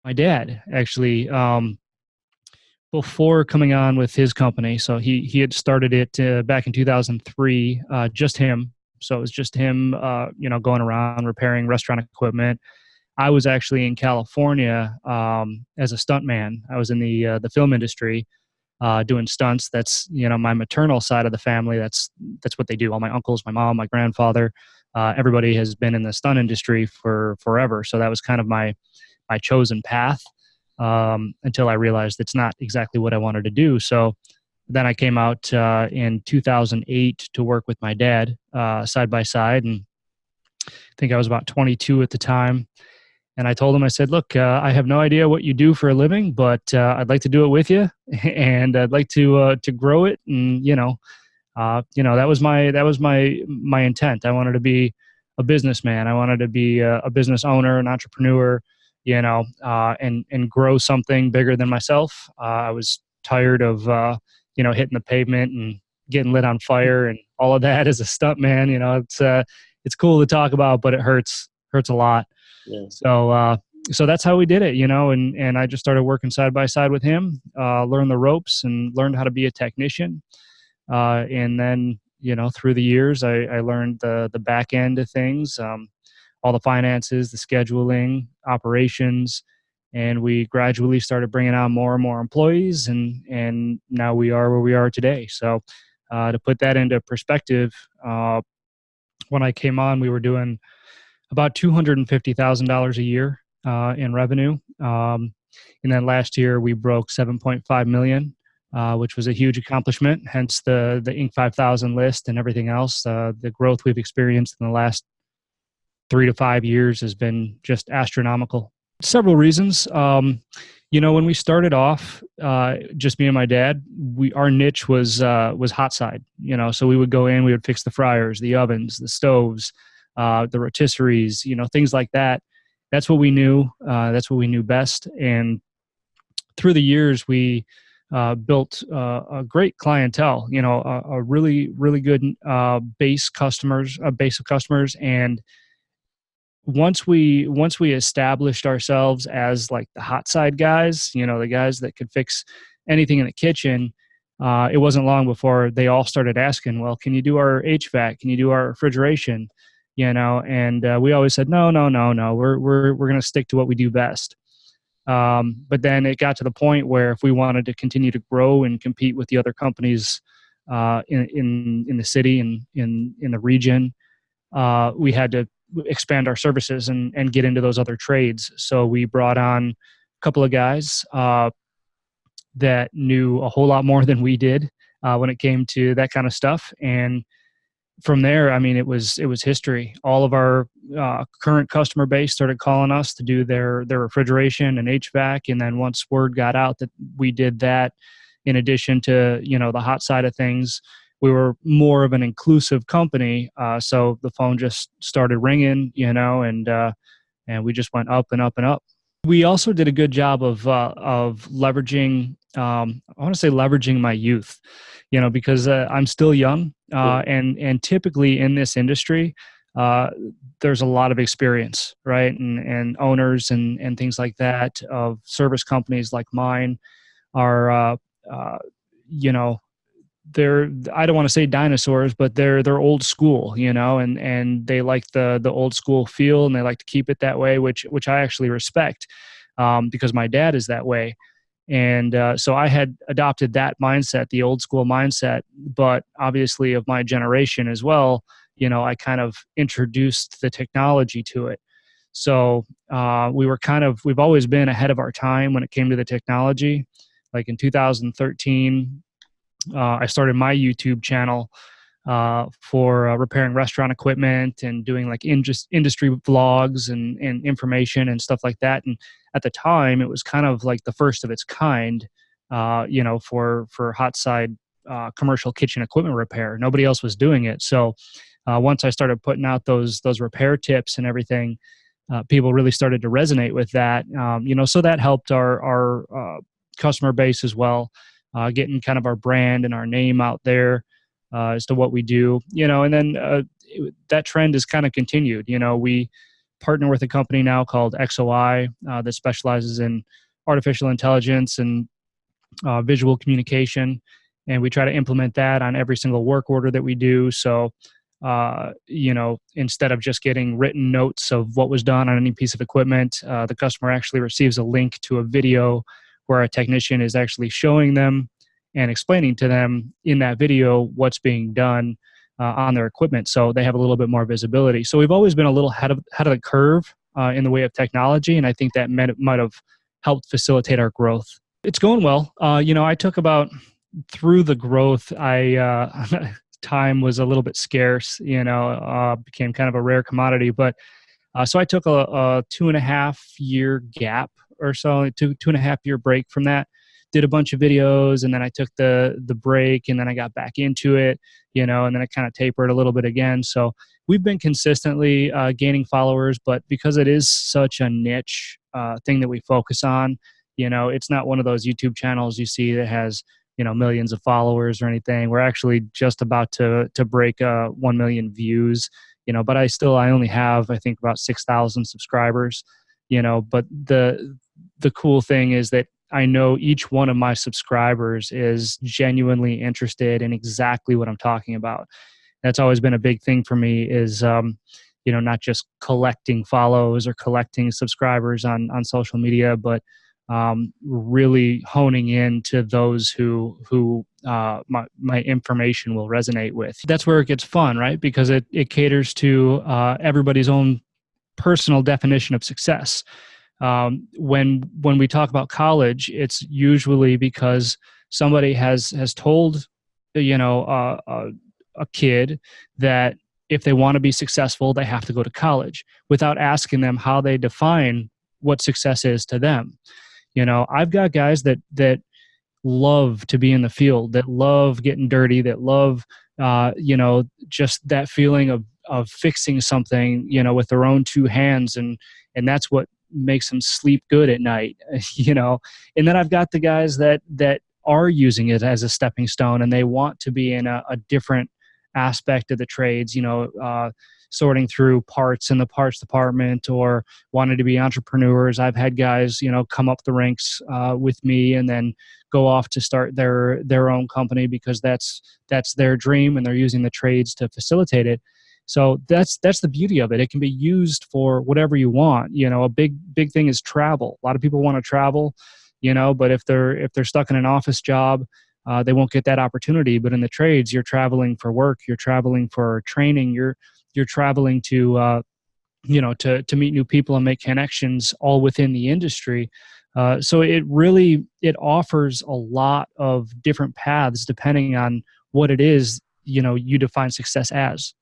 My dad actually, before coming on with his company, so he had started it back in 2003, just him. So it was just him, going around repairing restaurant equipment. I was actually in California as a stuntman. I was in the film industry doing stunts. That's my maternal side of the family. That's what they do. All my uncles, my mom, my grandfather, everybody has been in the stunt industry for forever. So that was kind of my chosen path until I realized it's not exactly what I wanted to do. So then I came out in 2008 to work with my dad side by side, and I think I was about 22 at the time. And I told him, I said, "Look, I have no idea what you do for a living, but I'd like to do it with you, and I'd like to grow it." And that was my intent. I wanted to be a businessman. I wanted to be a business owner, an entrepreneur, and grow something bigger than myself. I was tired of hitting the pavement and getting lit on fire and all of that as a stuntman. It's cool to talk about, but it hurts a lot. Yeah. So that's how we did it, and I just started working side by side with him, learned the ropes and learned how to be a technician. And then, through the years, I learned the back end of things, all the finances, the scheduling, operations, and we gradually started bringing on more and more employees, and now we are where we are today. So, to put that into perspective, when I came on, we were doing about $250,000 a year in revenue. And then last year we broke 7.5 million, which was a huge accomplishment. Hence the Inc. 5000 list and everything else. The growth we've experienced in the last 3 to 5 years has been just astronomical. Several reasons. When we started off, just me and my dad, our niche was hot side. So we would go in, we would fix the fryers, the ovens, the stoves, the rotisseries, things like that. That's what we knew. That's what we knew best. And through the years, we built a great clientele. A really, really good base of customers. And once we established ourselves as like the hot side guys, the guys that could fix anything in the kitchen, it wasn't long before they all started asking, well, can you do our HVAC? Can you do our refrigeration? And we always said, no, no, no, no, we're going to stick to what we do best. But then it got to the point where if we wanted to continue to grow and compete with the other companies in the city and in the region, we had to expand our services and get into those other trades. So we brought on a couple of guys that knew a whole lot more than we did when it came to that kind of stuff. And from there, I mean, it was history. All of our current customer base started calling us to do their refrigeration and HVAC. And then once word got out that we did that, in addition to the hot side of things, we were more of an inclusive company. So the phone just started ringing, and we just went up and up and up. We also did a good job of leveraging. I want to say leveraging my youth, because I'm still young, and typically in this industry, there's a lot of experience, right? And owners and things like that of service companies like mine are, you know, they're, I don't want to say dinosaurs, but they're old school, and they like the old school feel, and they like to keep it that way, which I actually respect, because my dad is that way. And so I had adopted that mindset, the old school mindset, but obviously of my generation as well. I kind of introduced the technology to it. So we've always been ahead of our time when it came to the technology. Like in 2013, I started my YouTube channel for repairing restaurant equipment and doing like industry vlogs and information and stuff like that. And at the time, it was kind of like the first of its kind, for hot side commercial kitchen equipment repair. Nobody else was doing it. So once I started putting out those repair tips and everything, people really started to resonate with that. So that helped our customer base as well, getting kind of our brand and our name out there as to what we do. And then that trend has kind of continued. partner with a company now called XOI that specializes in artificial intelligence and visual communication, and we try to implement that on every single work order that we do. So, instead of just getting written notes of what was done on any piece of equipment, the customer actually receives a link to a video where a technician is actually showing them and explaining to them in that video what's being done on their equipment, so they have a little bit more visibility. So we've always been a little ahead of the curve in the way of technology, and I think that might have helped facilitate our growth. It's going well. I took about through the growth. Time was a little bit scarce. Became kind of a rare commodity. But so I took a 2.5 year gap or so, 2.5 year break from that. Did a bunch of videos, and then I took the break, and then I got back into it. And then I kind of tapered a little bit again. So we've been consistently gaining followers, but because it is such a niche thing that we focus on. It's not one of those YouTube channels you see that has, millions of followers or anything. We're actually just about to break 1 million views, but I only have, I think, about 6,000 subscribers, but the cool thing is that I know each one of my subscribers is genuinely interested in exactly what I'm talking about. That's always been a big thing for me is, not just collecting follows or collecting subscribers on social media, but really honing in to those who my information will resonate with. That's where it gets fun, right? Because it caters to everybody's own personal definition of success. When we talk about college, it's usually because somebody has told a kid that if they want to be successful, they have to go to college, without asking them how they define what success is to them. I've got guys that love to be in the field, that love getting dirty, that love, just that feeling of fixing something, with their own two hands. And that's what makes them sleep good at night, And then I've got the guys that are using it as a stepping stone, and they want to be in a different aspect of the trades, sorting through parts in the parts department, or wanted to be entrepreneurs. I've had guys, come up the ranks with me and then go off to start their own company because that's their dream, and they're using the trades to facilitate it. So that's the beauty of it. It can be used for whatever you want. A big thing is travel. A lot of people want to travel, but if they're stuck in an office job, they won't get that opportunity. But in the trades, you're traveling for work, you're traveling for training, you're traveling to to meet new people and make connections all within the industry. So it offers a lot of different paths depending on what it is you define success as.